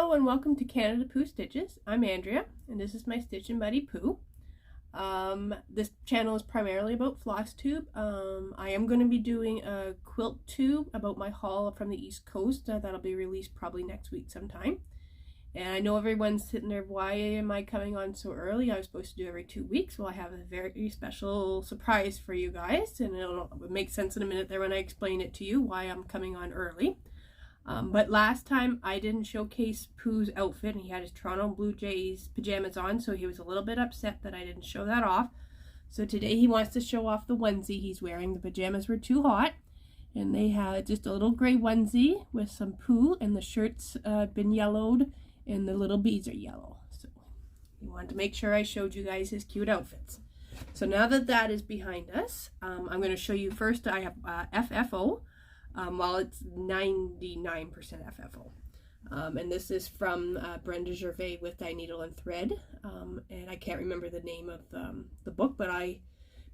Hello and welcome to Canada Poo Stitches. I'm Andrea and this is my stitching buddy Pooh. This channel is primarily about Flosstube. I am going to be doing a quilt tube about my haul from the East Coast. That'll be released probably next week sometime. And I know everyone's sitting there, why am I coming on so early? I was supposed to do every 2 weeks. Well, I have a very special surprise for you guys, and it'll make sense in a minute there when I explain it to you why I'm coming on early. But last time I didn't showcase Pooh's outfit, and he had his Toronto Blue Jays pajamas on, so he was a little bit upset that I didn't show that off. So today he wants to show off the onesie he's wearing. The pajamas were too hot, and they had just a little gray onesie with some Pooh, and the shirt's been yellowed, and the little beads are yellow. So he wanted to make sure I showed you guys his cute outfits. So now that that is behind us, I'm going to show you first. I have FFO. Well, it's 99% FFO. And this is from Brenda Gervais with Dye Needle and Thread. And I can't remember the name of the book, but I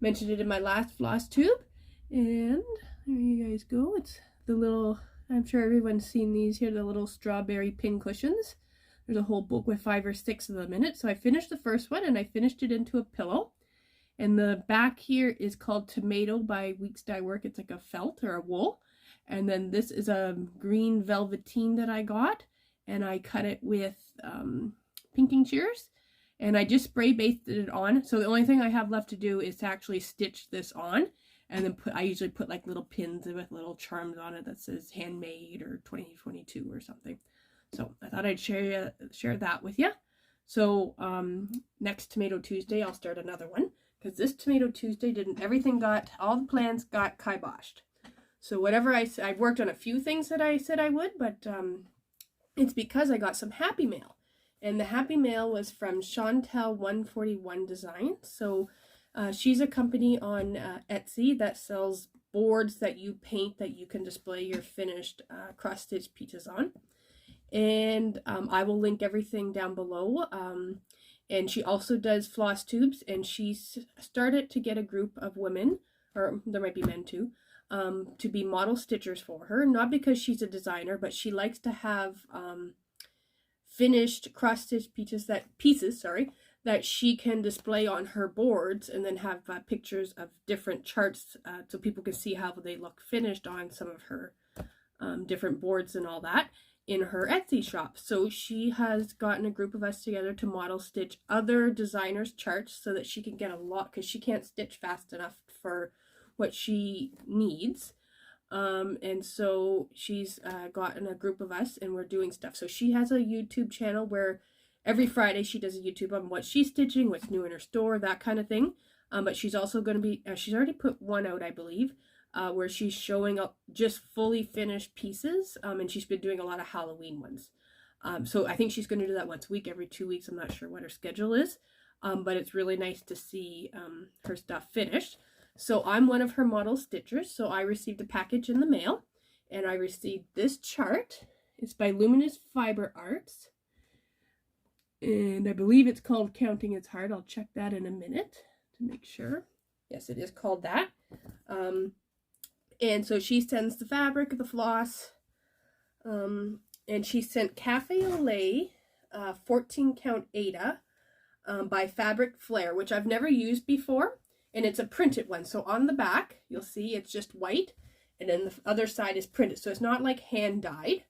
mentioned it in my last Flosstube. And there you guys go. It's the little, I'm sure everyone's seen these here, the little strawberry pin cushions. There's a whole book with 5 or 6 of them in it. So I finished the first one and I finished it into a pillow. And the back here is called Tomato by WIPS Dye Work. It's like a felt or a wool. And then this is a green velveteen that I got, and I cut it with pinking shears, and I just spray basted it on. So the only thing I have left to do is to actually stitch this on, and then I usually put like little pins with little charms on it that says handmade or 2022 or something. So I thought I'd share that with you. So next Tomato Tuesday I'll start another one, because this Tomato Tuesday all the plans got kiboshed. So whatever I've worked on a few things that I said I would, but it's because I got some Happy Mail. And the Happy Mail was from Chantel 141 Design. So she's a company on Etsy that sells boards that you paint that you can display your finished cross-stitch pieces on. And I will link everything down below. And she also does floss tubes, and she started to get a group of women, or there might be men too, to be model stitchers for her, not because she's a designer, but she likes to have finished cross-stitch pieces that she can display on her boards, and then have pictures of different charts so people can see how they look finished on some of her different boards and all that in her Etsy shop. So she has gotten a group of us together to model stitch other designers' charts so that she can get a lot, because she can't stitch fast enough for what she needs, and so she's gotten a group of us, and we're doing stuff. So she has a YouTube channel where every Friday she does a YouTube on what she's stitching, what's new in her store, that kind of thing. But she's also going to be, she's already put one out, I believe, where she's showing up just fully finished pieces, and she's been doing a lot of Halloween ones. So I think she's going to do that once a week, every 2 weeks. I'm not sure what her schedule is, but it's really nice to see her stuff finished. So I'm one of her model stitchers, so I received a package in the mail, and I received this chart. It's by Luminous Fiber Arts, and I believe it's called Counting It's Hard. I'll check that in a minute to make sure. Yes, it is called that. And so she sends the fabric, the floss, and she sent Cafe au Lait 14 count Ada by Fabric Flair, which I've never used before. And it's a printed one. So on the back, you'll see it's just white. And then the other side is printed. So it's not like hand dyed.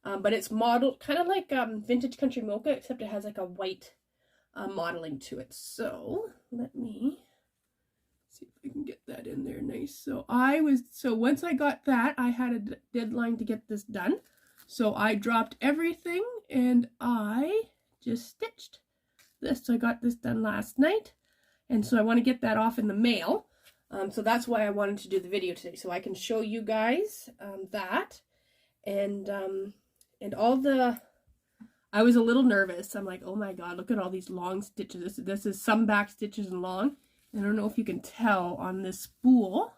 But it's modeled kind of like Vintage Country Mocha, except it has like a white modeling to it. So let me see if I can get that in there nice. So once I got that, I had a deadline to get this done. So I dropped everything and I just stitched this. So I got this done last night. And so I want to get that off in the mail. So that's why I wanted to do the video today, so I can show you guys that. And all the, I was a little nervous. I'm like, oh my God, look at all these long stitches. This is some back stitches and long. And I don't know if you can tell on this spool,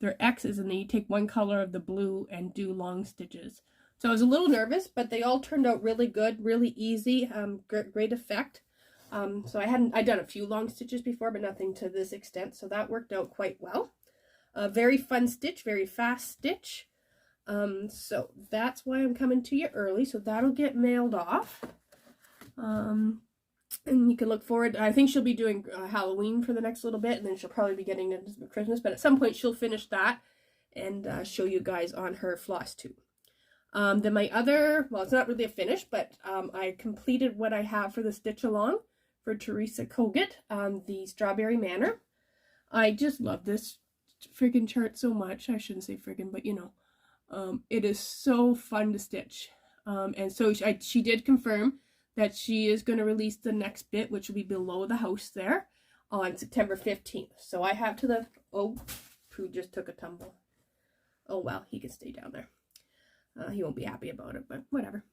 they're X's, and then you take one color of the blue and do long stitches. So I was a little nervous, but they all turned out really good, really easy, great effect. So I'd done a few long stitches before, but nothing to this extent. So that worked out quite well. A very fun stitch, very fast stitch. So that's why I'm coming to you early. So that'll get mailed off. And you can look forward. I think she'll be doing Halloween for the next little bit, and then she'll probably be getting into Christmas. But at some point, she'll finish that and show you guys on her Flosstube. Then my other, well, it's not really a finish, but I completed what I have for the stitch along for Teresa Kogut, the Strawberry Manor. I just love this friggin' chart so much. I shouldn't say friggin', but you know, it is so fun to stitch. And so she did confirm that she is going to release the next bit, which will be below the house there, on September 15th. So I have to the, oh, Pooh just took a tumble. Oh, well, he can stay down there. He won't be happy about it, but whatever.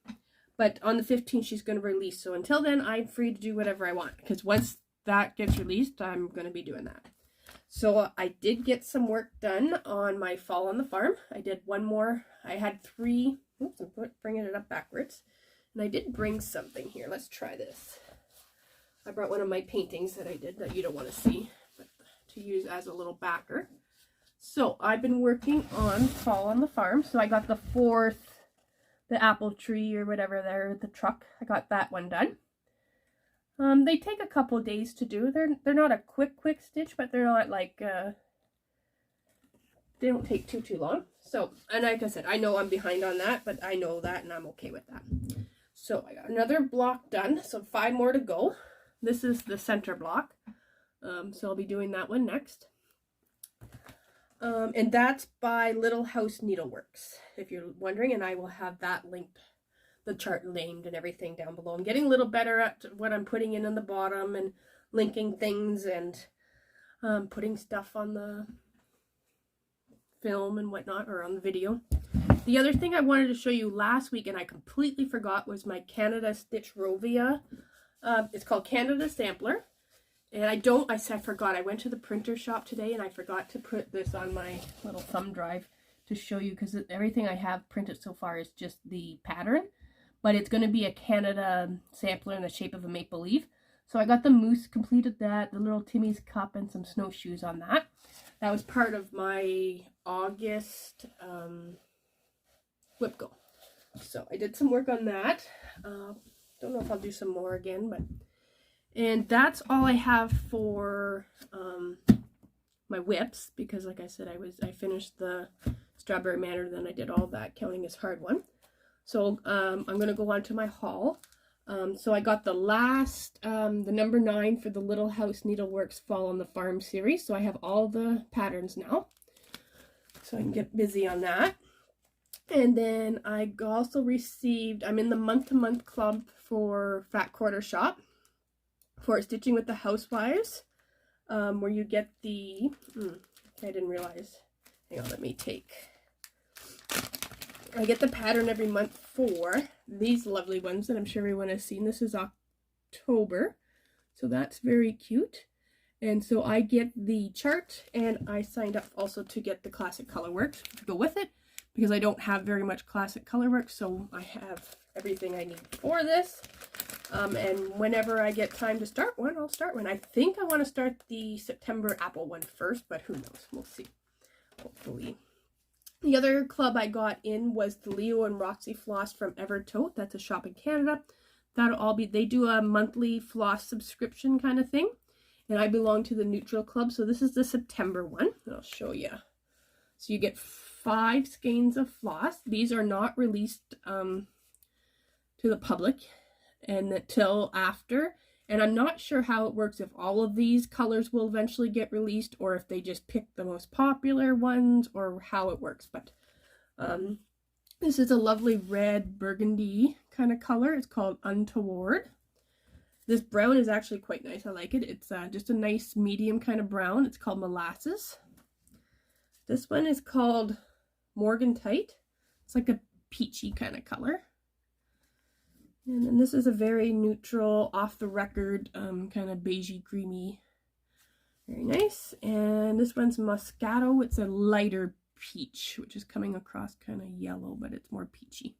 But on the 15th, she's going to release. So until then, I'm free to do whatever I want, because once that gets released, I'm going to be doing that. So I did get some work done on my Fall on the Farm. I did one more. I had 3, oops, I'm bringing it up backwards. And I did bring something here. Let's try this. I brought one of my paintings that I did that you don't want to see, but to use as a little backer. So I've been working on Fall on the Farm. So I got the 4th, the apple tree or whatever there, the truck. I got that one done. They take a couple days to do. They're not a quick stitch, but they're not like, they don't take too long. So, and like I said, I know I'm behind on that, but I know that and I'm okay with that. So I got another block done, so 5 more to go. This is the center block, so I'll be doing that one next. And that's by Little House Needleworks, if you're wondering, and I will have that linked, the chart named and everything down below. I'm getting a little better at what I'm putting in the bottom and linking things and putting stuff on the film and whatnot, or on the video. The other thing I wanted to show you last week, and I completely forgot, was my Sampler-Stitchrovia. It's called Canada Sampler. And I forgot. I went to the printer shop today and I forgot to put this on my little thumb drive to show you, because everything I have printed so far is just the pattern. But it's going to be a Canada sampler in the shape of a maple leaf. So I got the moose, completed that, the little Timmy's cup, and some snowshoes on that. That was part of my August WIP goal. So I did some work on that. Don't know if I'll do some more again, but, and that's all I have for my WIPs, because like I said, I finished the Strawberry Manor, then I did all that Killing is Hard one. So I'm going to go on to my haul. So I got the last, the number 9 for the Little House Needleworks Fall on the Farm series. So I have all the patterns now, so I can get busy on that. And then I also received, I'm in the month-to-month club for Fat Quarter Shop for Stitching with the Housewives, where you get the, I didn't realize, hang on, let me take, I get the pattern every month for these lovely ones that I'm sure everyone has seen. This is October, so that's very cute. And so I get the chart, and I signed up also to get the Classic Colorworks to go with it, because I don't have very much Classic Colorworks, so I have everything I need for this. And whenever I get time to start one, I'll start one. I think I want to start the September Apple one first, but who knows? We'll see. Hopefully. The other club I got in was the Leo and Roxy Floss from Evertote. That's a shop in Canada. That'll all be, they do a monthly floss subscription kind of thing. And I belong to the Neutral Club, so this is the September one. I'll show you. So you get 5 skeins of floss. These are not released to the public until after. And I'm not sure how it works, if all of these colors will eventually get released, or if they just pick the most popular ones, or how it works. But this is a lovely red burgundy kind of color. It's called Untoward. This brown is actually quite nice. I like it. It's just a nice medium kind of brown. It's called Molasses. This one is called Morganite. It's like a peachy kind of color. And then this is a very neutral, off-the-record, kind of beigey, creamy. Very nice. And this one's Moscato. It's a lighter peach, which is coming across kind of yellow, but it's more peachy.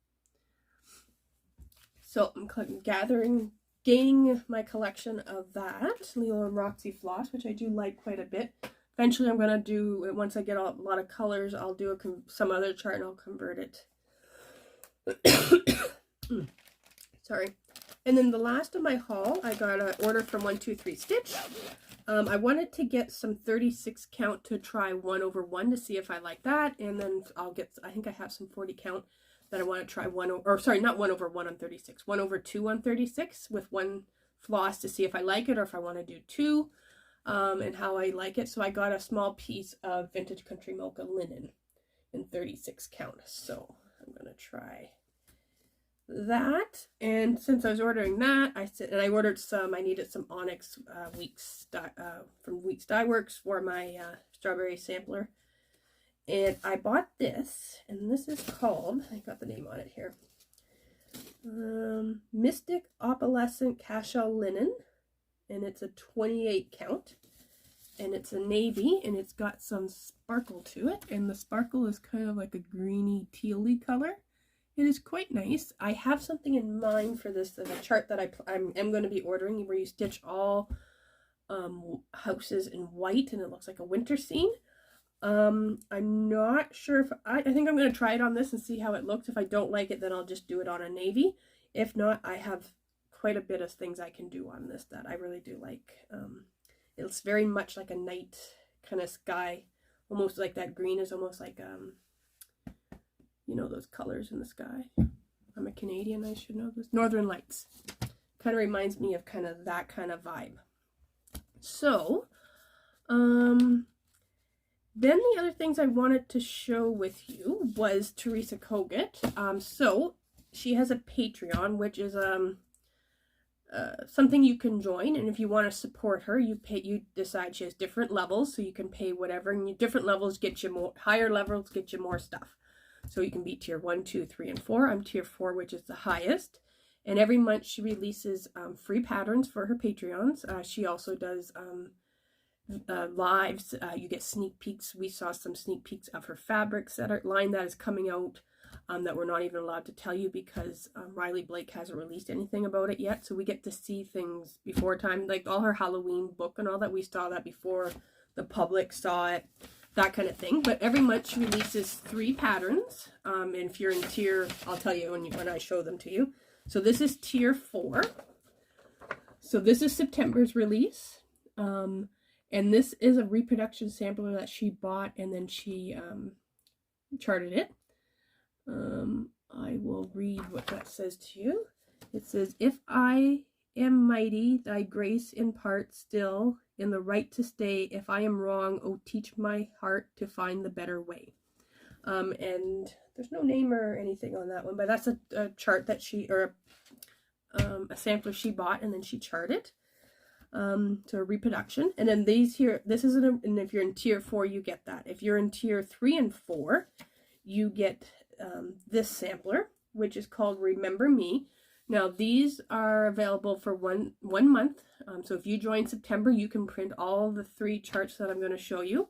So I'm gaining my collection of that. Leo and Roxy Floss, which I do like quite a bit. eventually I'm going to do, once I get a lot of colors, I'll do some other chart and I'll convert it. Sorry. And then the last of my haul, I got an order from 123 Stitch. I wanted to get some 36 count to try 1/1 to see if I like that, and then I'll get, I think I have some 40 count that I want to try not 1/1 on 36, 1/2 on 36 with one floss to see if I like it or if I want to do two, and how I like it. So I got a small piece of Vintage Country Mocha linen in 36 count, so I'm gonna try that. And since I was ordering that, I ordered some, I needed some onyx from WIPS Dye Works for my strawberry sampler, and I bought this, and this is called, I got the name on it here, Mystic Opalescent Cashel Linen, and it's a 28 count, and it's a navy, and it's got some sparkle to it, and the sparkle is kind of like a greeny tealy color. It is quite nice. I have something in mind for this, a chart that I'm going to be ordering, where you stitch all houses in white and it looks like a winter scene. I'm not sure if I think I'm going to try it on this and see how it looks. If I don't like it, then I'll just do it on a navy. If not, I have quite a bit of things I can do on this that I really do like. It's very much like a night kind of sky, almost like that green is almost like you know, those colors in the sky. I'm a Canadian, I should know this. Northern Lights. Kind of reminds me of kind of that kind of vibe. So, then the other things I wanted to show with you was Teresa Kogut. So she has a Patreon, which is something you can join, and if you want to support her, you decide. She has different levels, so you can pay whatever, and different levels get you more, higher levels get you more stuff. So you can be tier 1, 2, 3, and 4. I'm tier 4, which is the highest. And every month she releases free patterns for her Patreons. She also does lives. You get sneak peeks. We saw some sneak peeks of her fabrics line that is coming out that we're not even allowed to tell you because Riley Blake hasn't released anything about it yet. So we get to see things before time, like all her Halloween book and all that. We saw that before the public saw it. That kind of thing. But every month she releases 3 patterns, and if you're in tier, I'll tell you when I show them to you. So this is tier 4. So this is September's release, and this is a reproduction sampler that she bought, and then she charted it. I will read what that says to you. It says, "If I am mighty, thy grace impart still, in the right to stay. If I am wrong, oh, teach my heart to find the better way." And there's no name or anything on that one, but that's a chart that she, or a sampler she bought, and then she charted. So a reproduction. And then these here, this is and if you're in tier 4, you get that. If you're in tier 3 and 4, you get this sampler, which is called Remember Me. Now these are available for one month. So if you join September, you can print all the 3 charts that I'm going to show you.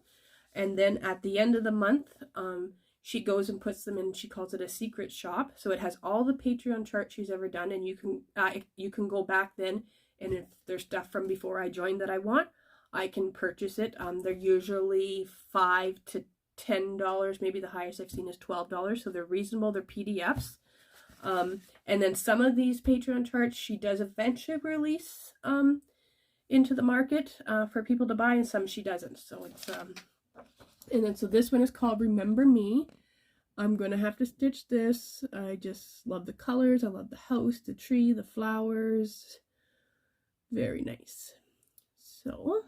And then at the end of the month, she goes and puts them in, she calls it a secret shop. So it has all the Patreon charts she's ever done, and you can go back then, and if there's stuff from before I joined that I want, I can purchase it. They're usually $5 to $10, maybe the highest I've seen is $12, so they're reasonable, they're PDFs. And then some of these Patreon charts she does eventually release into the market for people to buy, and some she doesn't. So it's and then so this one is called Remember Me. I'm gonna have to stitch this. I just love the colors. I love the house, the tree, the flowers. Very nice. So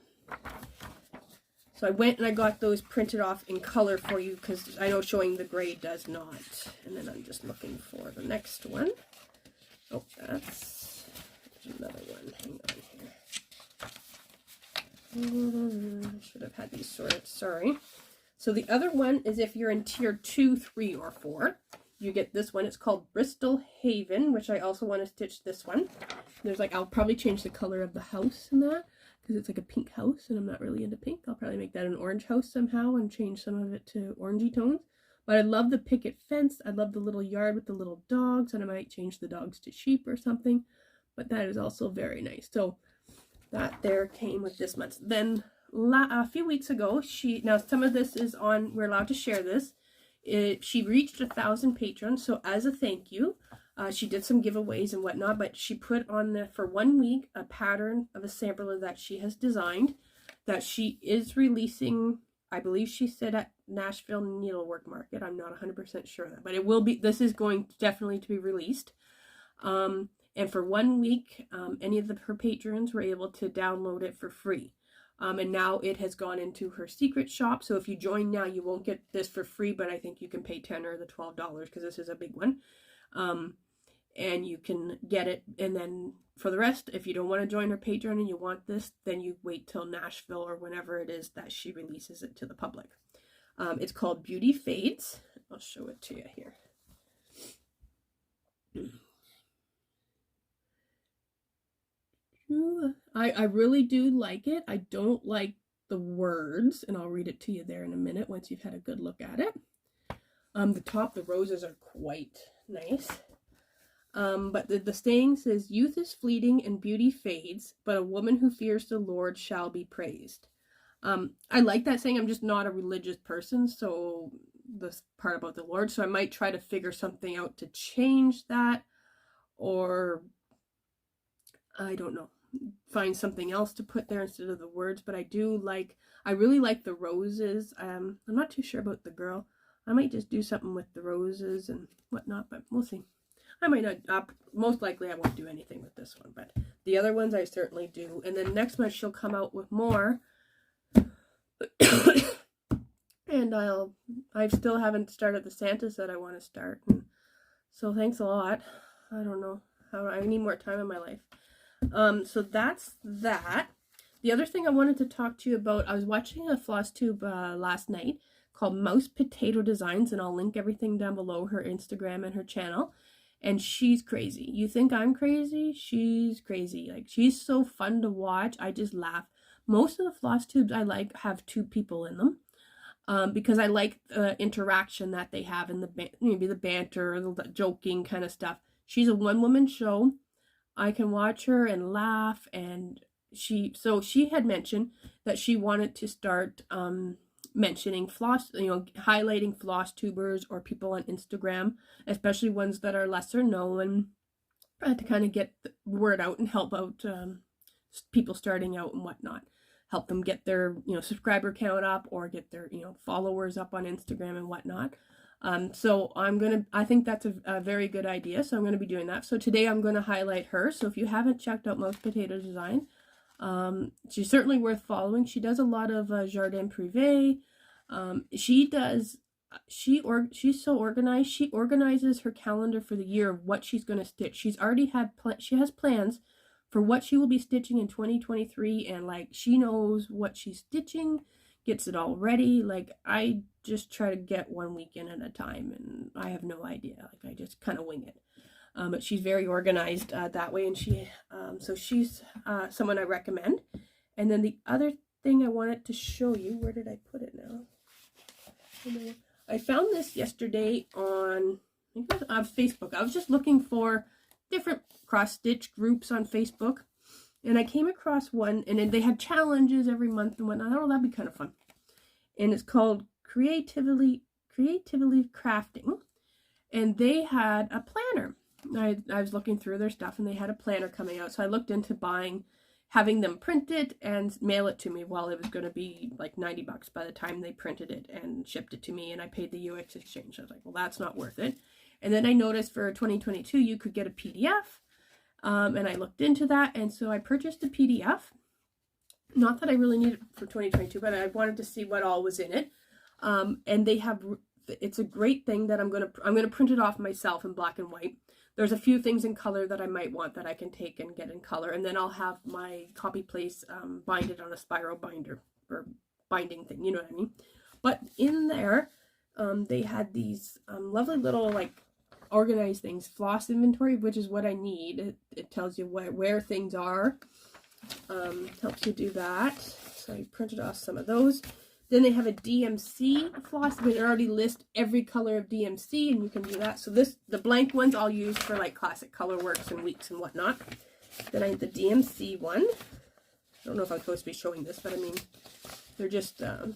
I went and I got those printed off in color for you because I know showing the gray does not. And then I'm just looking for the next one. Oh, there's another one. Hang on here. Should have had these sorted. Sorry. So the other one is if you're in tier 2, 3, or 4, you get this one. It's called Bristol Haven, which I also want to stitch this one. There's like, I'll probably change the color of the house in that, because it's like a pink house and I'm not really into pink. I'll probably make that an orange house somehow and change some of it to orangey tones. But I love the picket fence. I love the little yard with the little dogs, and I might change the dogs to sheep or something. But that is also very nice. So that there came with this month. Then a few weeks ago, now some of this is on, we're allowed to share this. She reached 1,000 patrons, so as a thank you, she did some giveaways and whatnot, but she put on there for 1 week a pattern of a sampler that she has designed that she is releasing. I believe she said at Nashville Needlework Market. I'm not 100% sure of that, but it will be. This is going definitely to be released. And for 1 week, any of her patrons were able to download it for free. And now it has gone into her secret shop. So if you join now, you won't get this for free, but I think you can pay $10 or the $12 because this is a big one. And you can get it. And then for the rest, if you don't want to join her Patreon and you want this, then you wait till Nashville or whenever it is that she releases it to the public. It's called Beauty Fades. I'll show it to you here. I really do like it. I don't like the words, and I'll read it to you there in a minute once you've had a good look at it. The roses are quite nice. But the saying says, youth is fleeting and beauty fades, but a woman who fears the Lord shall be praised. I like that saying. I'm just not a religious person, so this part about the Lord, so I might try to figure something out to change that, or I don't know, find something else to put there instead of the words. But I really like the roses. I'm not too sure about the girl. I might just do something with the roses and whatnot, but we'll see. I might not, most likely I won't do anything with this one, but the other ones I certainly do. And then next month she'll come out with more. And I still haven't started the Santas that I want to start. And so thanks a lot. I don't know how, I need more time in my life. So that's that. The other thing I wanted to talk to you about, I was watching a Flosstube last night called Mouse Potato Designs, and I'll link everything down below, her Instagram and her channel. And she's crazy. You think I'm crazy? She's crazy. Like, she's so fun to watch. I just laugh. Most of the Flosstubes I like have 2 people in them. Because I like the interaction that they have in maybe the banter, the joking kind of stuff. She's a one-woman show. I can watch her and laugh, and she had mentioned that she wanted to start mentioning highlighting Flosstubers or people on Instagram, especially ones that are lesser known, to kind of get the word out and help out people starting out and whatnot. Help them get their subscriber count up, or get their followers up on Instagram and whatnot. So I think that's a very good idea. So I'm going to be doing that. So today I'm going to highlight her. So if you haven't checked out Mouse Potato Design, she's certainly worth following. She does a lot of jardin privé. She's so organized. She organizes her calendar for the year of what she's going to stitch. She has plans for what she will be stitching in 2023, and like, she knows what she's stitching, gets it all ready. Like, I just try to get 1 weekend at a time, and I have no idea. Like, I just kind of wing it. But she's very organized that way, and so she's someone I recommend. And then the other thing I wanted to show you, where did I put it now? I found this yesterday on, I think it was, Facebook. I was just looking for different cross-stitch groups on Facebook, and I came across one, and they had challenges every month and whatnot. Oh, that'd be kind of fun. And it's called Creatively Crafting, and they had a planner. I was looking through their stuff, and they had a planner coming out, so I looked into having them print it and mail it to me. While it was going to be like $90 by the time they printed it and shipped it to me, and I paid the UX exchange. I was like, well, that's not worth it. And then I noticed for 2022 you could get a PDF, and I looked into that, and so I purchased a PDF. Not that I really need it for 2022, but I wanted to see what all was in it. And it's a great thing that I'm gonna print it off myself in black and white. There's a few things in color that I might want that I can take and get in color, and then I'll have my copy place bind it on a spiral binder or binding thing, you know what I mean? But in there, they had these lovely little like organized things, floss inventory, which is what I need. It tells you where things are. Helps you do that. So I printed off some of those. Then they have a DMC floss, but they already list every color of DMC, and you can do that. So the blank ones I'll use for like classic color works and weeks and whatnot. Then I have the DMC one. don't know if I'm supposed to be showing this, but I mean, they're just, and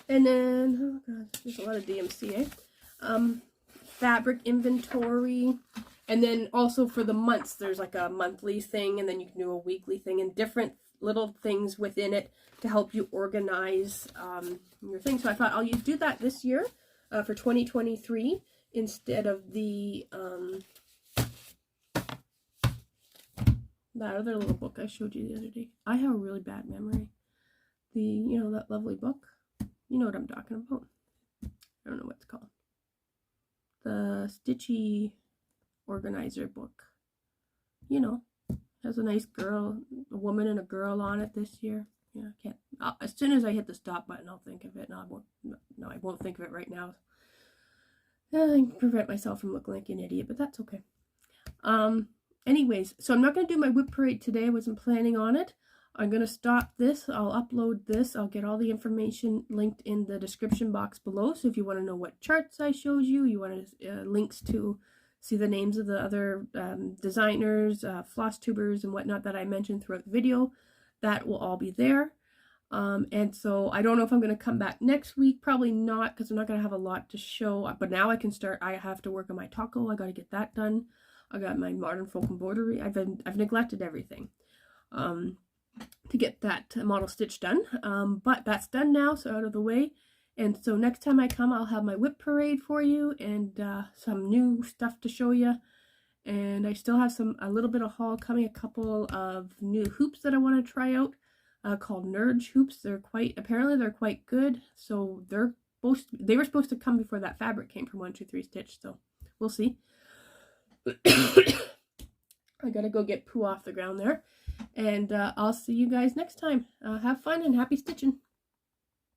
then, oh god, there's a lot of DMC, fabric inventory, and then also for the months, there's like a monthly thing, and then you can do a weekly thing, and different little things within it to help you organize your thing. So I thought I'll do that this year for 2023 instead of the that other little book I showed you the other day. I have a really bad memory. You know, that lovely book. You know what I'm talking about. I don't know what it's called. The Stitchy Organizer book. You know, has a nice girl, a woman and a girl on it this year. Yeah, I can't. As soon as I hit the stop button, I'll think of it. No, I won't. No, I won't think of it right now. I can prevent myself from looking like an idiot, but that's okay. Anyways, so I'm not going to do my whip parade today. I wasn't planning on it. I'm going to stop this. I'll upload this. I'll get all the information linked in the description box below. So if you want to know what charts I showed you, you want links to see the names of the other designers, Flosstubers and whatnot that I mentioned throughout the video, that will all be there. And so I don't know if I'm going to come back next week. Probably not, because I'm not going to have a lot to show. But now I can start. I have to work on my taco. I got to get that done. I got my modern folk embroidery. I've neglected everything to get that model stitch done. But that's done now, so out of the way. And so next time I come, I'll have my whip parade for you and some new stuff to show you. And I still have a little bit of haul coming. A couple of new hoops that I want to try out called Nerd hoops. Apparently they're quite good. So they were supposed to come before that fabric came from 123 Stitch. So we'll see. I gotta go get poo off the ground there. And I'll see you guys next time. Have fun and happy stitching.